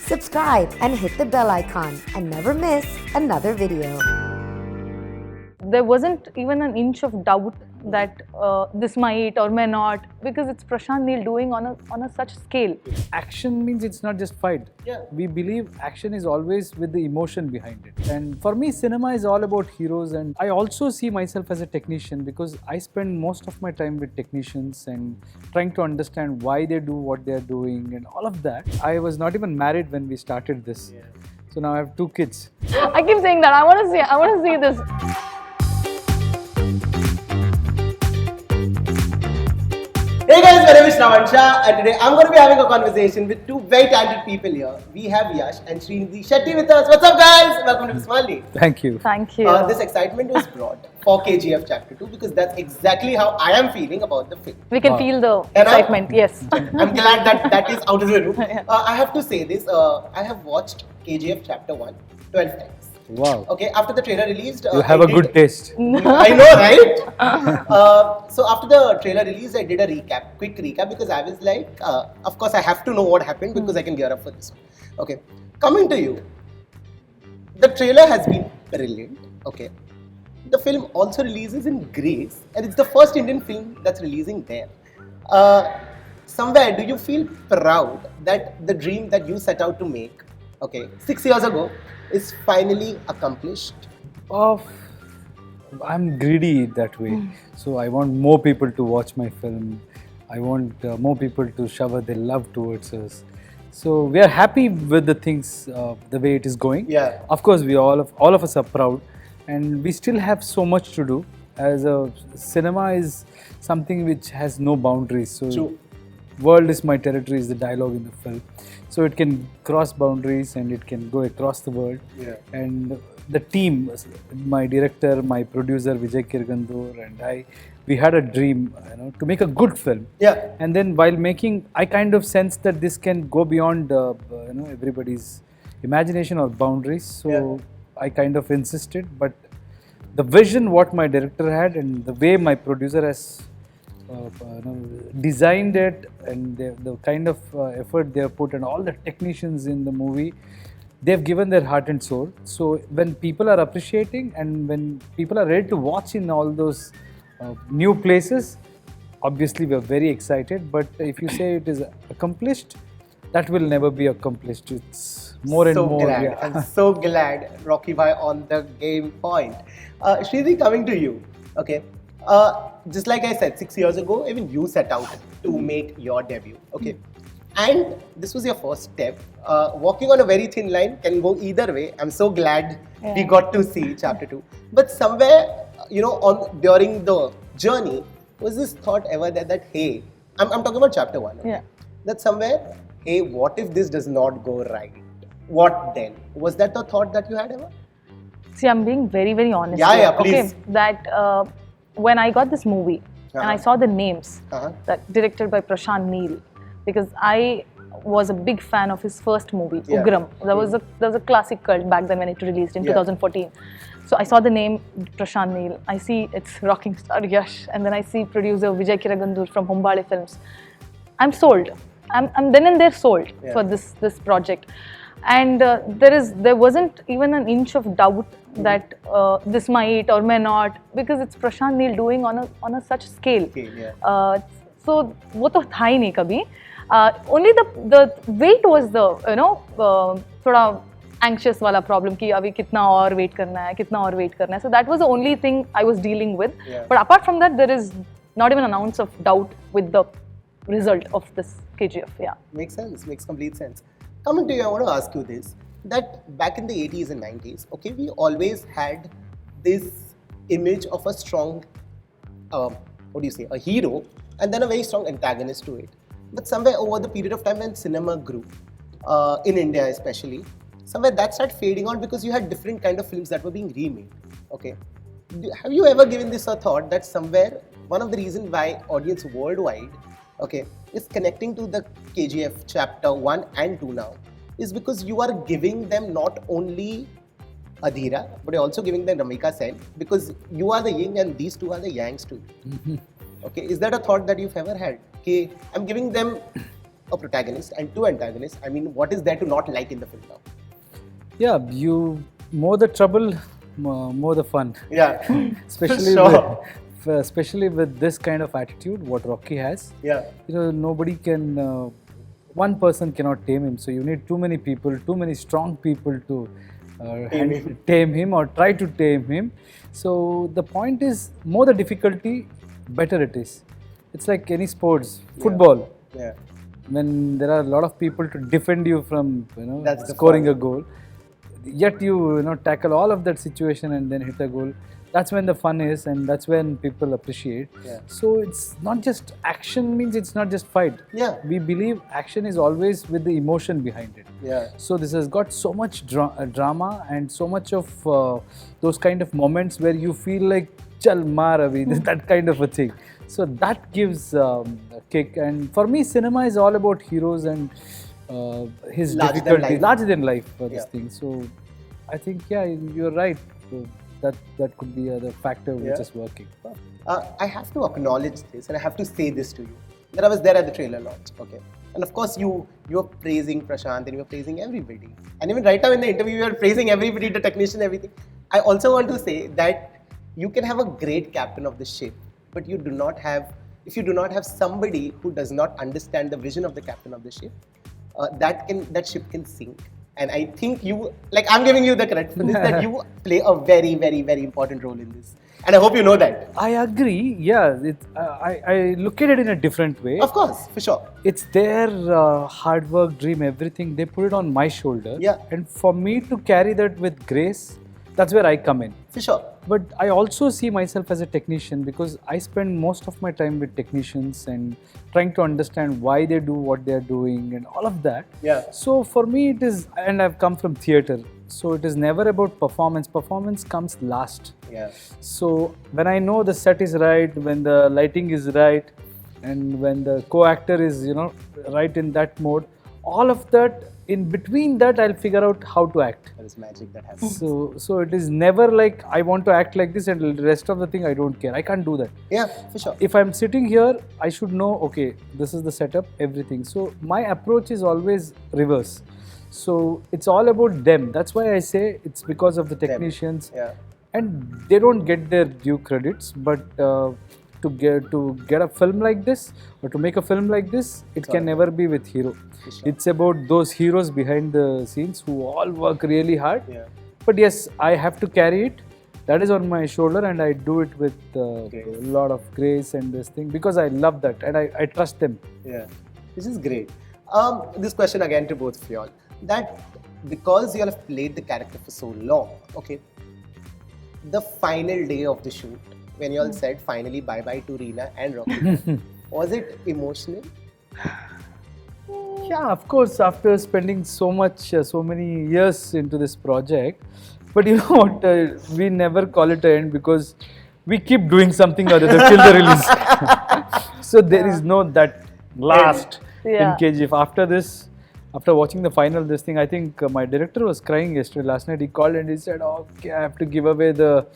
Subscribe and hit the bell icon and never miss another video. There wasn't even an inch of doubt that this might or may not, because it's Prashant Neel doing on a such scale. Action means it's not just fight. Yeah. We believe action is always with the emotion behind it. And for me, cinema is all about heroes. And I also see myself as a technician because I spend most of my time with technicians and trying to understand why they do what they are doing and all of that. I was not even married when we started this. Yeah. So now I have 2 kids. I keep saying that. I want to see this. Hey guys, my name is Shravan Shah and today I'm going to be having a conversation with 2 very talented people here. We have Yash and Srinidhi Shetty with us. What's up guys? Welcome to MissMalini. Thank you. Thank you. This excitement was brought for KGF Chapter 2 because that's exactly how I am feeling about the film. We can Wow. feel the And excitement. Yes. I'm glad that is out of the room. Yeah. I have to say this, I have watched KGF Chapter 1 12 times. Wow. Okay, after the trailer released, You have a good taste. I know, right? So after the trailer release, I did a quick recap, because I was like, of course I have to know what happened because I can gear up for this. Okay, coming to you, the trailer has been brilliant. Okay, the film also releases in Greece, and it's the first Indian film that's releasing there. Somewhere, do you feel proud that the dream that you set out to make, okay, 6 years ago, is finally accomplished? I'm greedy that way. So I want more people to watch my film. I want more people to shower their love towards us. So we are happy with the things, the way it is going. Yeah. Of course, we all of us are proud, and we still have so much to do. As a cinema is something which has no boundaries. So True. world is my territory is the dialogue in the film. So it can cross boundaries and it can go across the world. Yeah. And the team, my director, my producer Vijay Kirgandur and I, we had a dream, to make a good film. Yeah. And then while making, I kind of sensed that this can go beyond, everybody's imagination or boundaries. So Yeah. I kind of insisted, but the vision what my director had and the way my producer has designed it, and the kind of effort they have put, and all the technicians in the movie, they've given their heart and soul. So when people are appreciating and when people are ready to watch in all those new places, obviously we are very excited. But if you say it is accomplished, that will never be accomplished. It's more and So more. glad. Yeah. I'm so glad, Rocky Bhai, on the game point. Sridhi, coming to you. Okay. Just like I said, 6 years ago, even you set out to make your debut. Okay. And this was your first step. Walking on a very thin line can go either way. I'm so glad we Yeah. got to see Chapter 2. But somewhere, during the journey, was this thought ever that hey, I'm talking about Chapter 1. Okay? Yeah. That somewhere, hey, what if this does not go right? What then? Was that the thought that you had ever? See, I'm being very, very honest. Yeah, here, yeah, please. Okay, that when I got this movie and I saw the names that directed by Prashant Neel, because I was a big fan of his first movie, Yeah. Ugram. That was a classic cult back then when it released in Yeah. 2014. So I saw the name Prashant Neel. I see it's rocking star Yash, and then I see producer Vijay Kirgandur from Humbale Films. I'm sold. I'm then and there sold for this project. And there wasn't even an inch of doubt that this might or may not, because it's Prashant Neel doing on a such scale. Okay, yeah. So वो तो था ही नहीं कभी. Only the wait was the थोड़ा anxious वाला problem कि अभी कितना और wait करना है. So that was the only thing I was dealing with. Yeah. But apart from that, there is not even an ounce of doubt with the result of this KGF. Yeah. Makes sense. Makes complete sense. Coming to you, I want to ask you this, that back in the 80s and 90s, okay, we always had this image of a strong, a hero, and then a very strong antagonist to it. But somewhere over the period of time when cinema grew, in India especially, somewhere that started fading out because you had different kind of films that were being remade. Okay, have you ever given this a thought that somewhere one of the reasons why audience worldwide, okay, is connecting to the KGF Chapter 1 and 2 now is because you are giving them not only Adhira, but you're also giving them Ramika Sen, because you are the yin and these two are the yangs too. Okay, is that a thought that you've ever had? Okay, I'm giving them a protagonist and two antagonists, I mean, what is there to not like in the film now? Yeah, you more the trouble, more the fun. Yeah, Especially sure. especially with this kind of attitude, what Rocky has. Yeah, Nobody can. One person cannot tame him. So you need too many people, too many strong people to tame him or try to tame him. So the point is, more the difficulty, better it is. It's like any sports, football. yeah, When there are a lot of people to defend you from That's the scoring fun. a goal, yet you tackle all of that situation and then hit a goal. That's when the fun is, and that's when people appreciate. Yeah. So it's not just action, means it's not just fight. Yeah. We believe action is always with the emotion behind it. yeah. So this has got so much drama and so much of those kind of moments where you feel like chal maar abhi, that kind of a thing. So that gives a kick. And for me, cinema is all about heroes and his Larger than difficulty, life. larger than life for this Yeah. thing. So I think you're right. So that could be the factor which Yeah. is working. I have to acknowledge this, and I have to say this to you. That I was there at the trailer launch, okay? And of course, you were praising Prashant and you were praising everybody. And even right now in the interview, you are praising everybody, the technician, everything. I also want to say that you can have a great captain of the ship, but if you do not have somebody who does not understand the vision of the captain of the ship, that ship can sink. And I think I'm giving you the credit for this, that you play a very, very, very important role in this. And I hope you know that. I agree. Yeah, I look at it in a different way. Of course, for sure. It's their hard work, dream, everything. They put it on my shoulder. Yeah. And for me to carry that with grace, that's where I come in. For sure. But I also see myself as a technician because I spend most of my time with technicians and trying to understand why they do what they are doing and all of that. Yeah. So for me it is, and I've come from theatre, so it is never about performance. Performance comes last. Yeah. So when I know the set is right, when the lighting is right, and when the co-actor is right in that mode, all of that, in between that I'll figure out how to act. There is magic that happens. So it is never like I want to act like this and the rest of the thing I don't care. I can't do that. Yeah, for sure. If I'm sitting here, I should know, okay, this is the setup, everything. So my approach is always reverse. So it's all about them. That's why I say it's because of the technicians. Yeah. And they don't get their due credits, but to get a film like this or to make a film like this, it can never be with hero. Sure. It's about those heroes behind the scenes who all work really hard. Yeah. But yes, I have to carry it. That is on my shoulder, and I do it with a lot of grace and this thing because I love that and I trust them. Yeah. Which is great. This question again to both of y'all. That because you all have played the character for so long, okay, the final day of the shoot, when you all said finally bye-bye to Reena and Rocky, was it emotional? Yeah, of course, after spending so many years into this project, but you know what, we never call it an end because we keep doing something or other till the release. So there is no that last in KGF. After this, after watching the final this thing, I think my director was crying yesterday. Last night he called and he said, okay, I have to give away the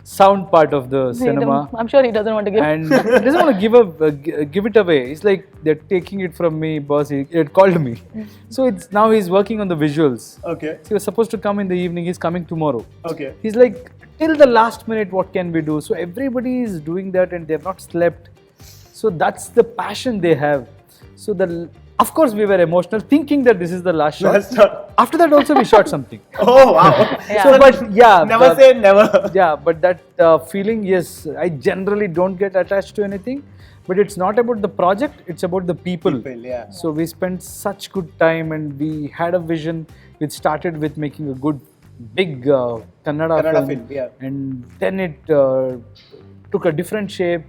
sound part of the cinema. I'm sure he doesn't want to give. And he doesn't want to give it away. It's like they're taking it from me, boss. He called me. So now he's working on the visuals. Okay. So he was supposed to come in the evening. He's coming tomorrow. Okay. He's like, till the last minute, what can we do? So everybody is doing that and they've not slept. So that's the passion they have. So of course we were emotional thinking that this is the last shot. After that also we shot something. Oh wow. So but yeah. Never say never. Yeah, but that feeling, yes, I generally don't get attached to anything. But it's not about the project, it's about the people. Yeah. So we spent such good time and we had a vision which started with making a good, big Kannada film. Yeah. And then it took a different shape,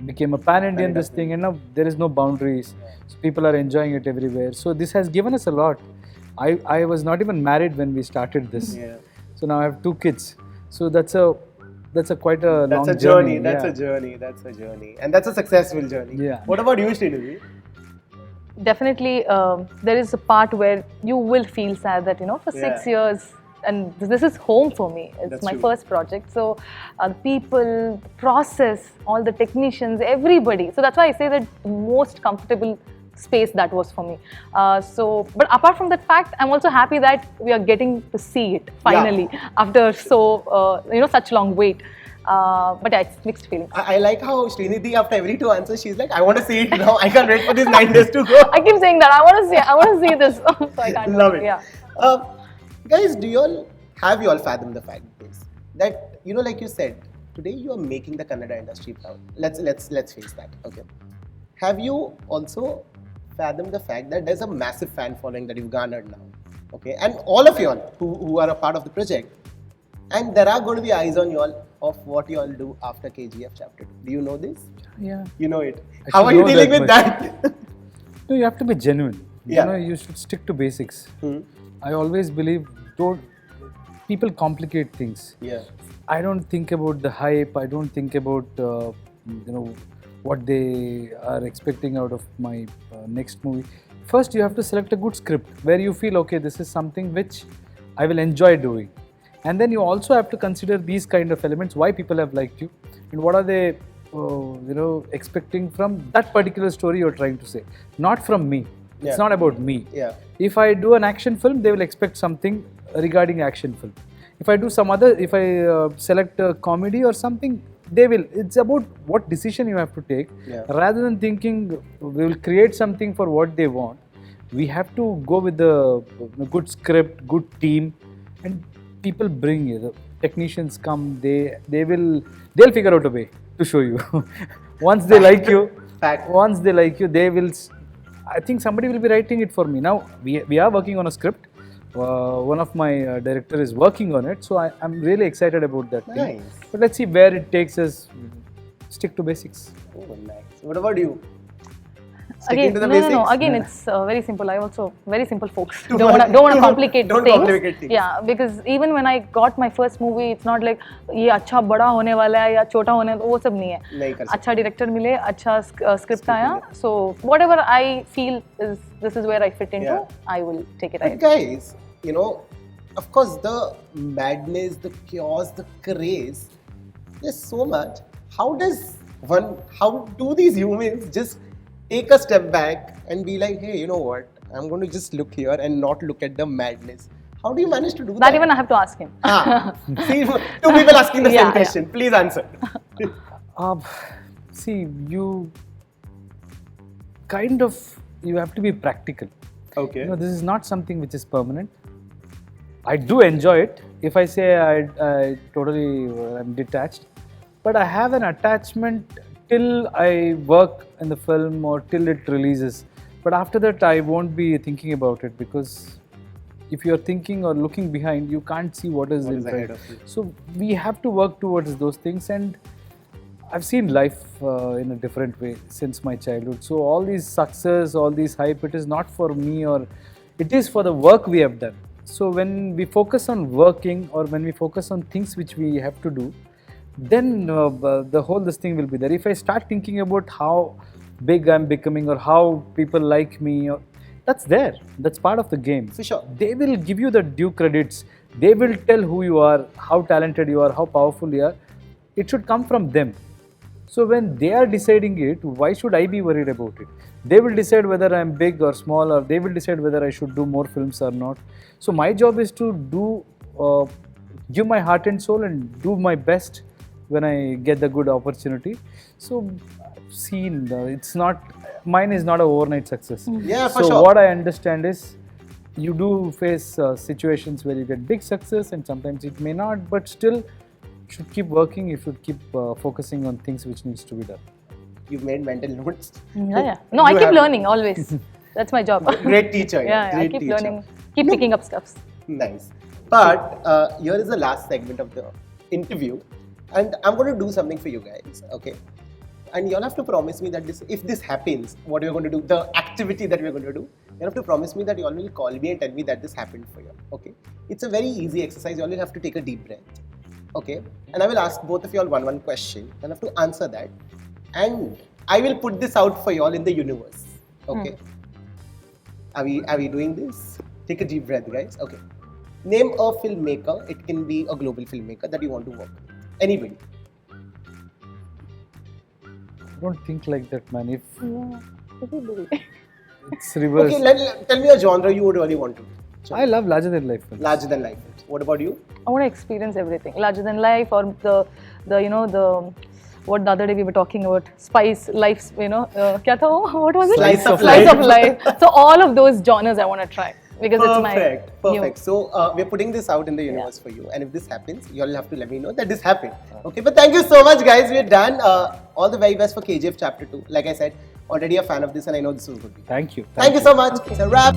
became a pan-Indian this thing, and now there is no boundaries. So people are enjoying it everywhere. So this has given us a lot. I was not even married when we started this. Yeah. So now I have 2 kids. So that's quite a long journey. That's a journey. That's a journey. And that's a successful journey. Yeah. What about you, Srinidhi? Definitely, there is a part where you will feel sad that, for 6 years, and this is home for me. It's That's my true. first project. So the people, the process, all the technicians, everybody. So that's why I say that the most comfortable space that was for me. But apart from that fact, I'm also happy that we are getting to see it finally after such long wait. But yeah, it's mixed feelings. I like how Srinidhi, after every 2 answers, she's like, I want to see it now. I can't wait for these 9 days to go. I keep saying that I want to see this. So I can't Love wait. it. Yeah. Guys, have you all fathomed the fact that like you said, today you are making the Kannada industry proud. Let's face that. Okay. Have you also fathomed the fact that there's a massive fan following that you've garnered now? Okay, and all of you all who are a part of the project, and there are going to be eyes on you all of what you all do after KGF Chapter 2. Do you know this? Yeah. You know it. I How should are you know dealing that with much. that? No, you have to be genuine. Yeah. You should stick to basics. I always believe people complicate things. Yeah. I don't think about the hype. I don't think about what they are expecting out of my next movie. First, you have to select a good script where you feel, okay, this is something which I will enjoy doing. And then you also have to consider these kind of elements, why people have liked you, and what are they, expecting from that particular story you're trying to say. Not from me. Yeah. It's not about me. Yeah. If I do an action film, they will expect something regarding action film. If I select a comedy or something, they will. It's about what decision you have to take. Yeah. Rather than thinking we will create something for what they want, we have to go with the good script, good team, and people bring you. The technicians come. They'll figure out a way to show you. Once they like you, they will. I think somebody will be writing it for me. Now we are working on a script. One of my director is working on it, so I'm really excited about that thing. Nice. But let's see where it takes us. Stick to basics. Oh, nice. What about you? Again, to the no. basics? Again, it's very simple. I also very simple folks. Too Don't much. want to complicate Don't things. complicate things. Yeah, because even when I got my first movie, it's not like ये अच्छा बड़ा होने वाला है या छोटा होने वो सब नहीं है. नहीं कर सकते. अच्छा director मिले, अच्छा script आया. So whatever I feel is this is where I fit into. Yeah. I will take it But ahead. guys, of course, the madness, the chaos, the craze, there's so much. How do these humans just take a step back and be like, hey, you know what? I'm going to just look here and not look at the madness. How do you manage to do that? That even I have to ask him. See, 2 people asking the same Yeah. question. Please answer. See, you have to be practical. Okay. This is not something which is permanent. I do enjoy it. If I say I totally am detached, but I have an attachment till I work in the film or till it releases. But after that, I won't be thinking about it, because if you're thinking or looking behind, you can't see what is in ahead front. of you. So we have to work towards those things, and I've seen life in a different way since my childhood. So all these success, all these hype, it is not for me, or it is for the work we have done. So when we focus on working, or when we focus on things which we have to do, then this thing will be there. If I start thinking about how big I'm becoming or how people like me, that's there. That's part of the game. For sure. They will give you the due credits. They will tell who you are, how talented you are, how powerful you are. It should come from them. So when they are deciding it, why should I be worried about it? They will decide whether I'm big or small, or they will decide whether I should do more films or not. So my job is to give my heart and soul and do my best when I get the good opportunity. So I've seen, mine is not an overnight success. Yeah, for so sure. what I understand is, you do face situations where you get big success, and sometimes it may not, but still you should keep working. You should keep focusing on things which needs to be done. You've made mental notes. Yeah. No, I keep learning always. That's my job. Great teacher. Yeah, I Great keep teacher. learning, keep picking up stuffs. Nice. But here is the last segment of the interview, and I'm going to do something for you guys, okay? And you'll have to promise me that if this happens, what you're going to do, the activity that we're going to do, you have to promise me that you all will call me and tell me that this happened for you, okay? It's a very easy exercise. You all will have to take a deep breath, okay? And I will ask both of you all one question, and have to answer that. And I will put this out for you all in the universe, okay? Are we doing this? Take a deep breath, guys. Okay. Name a filmmaker. It can be a global filmmaker that you want to work with. Anybody. I don't think like that, man. It's reverse. Okay, tell me a genre you would really want to. I love larger than life films. Larger than life. What about you? I want to experience everything. Larger than life, or the what the other day we were talking about, spice, life, kya tha wo? What was it? Slice of Slice of life. life. So all of those genres I want to try because it's my Perfect. So we're putting this out in the universe for you, and if this happens, you'll have to let me know that this happened. Okay, but thank you so much, guys. We're done. All the very best for KGF Chapter 2. Like I said, already a fan of this, and I know this was good. Thank you. Thank you so much. It's a wrap.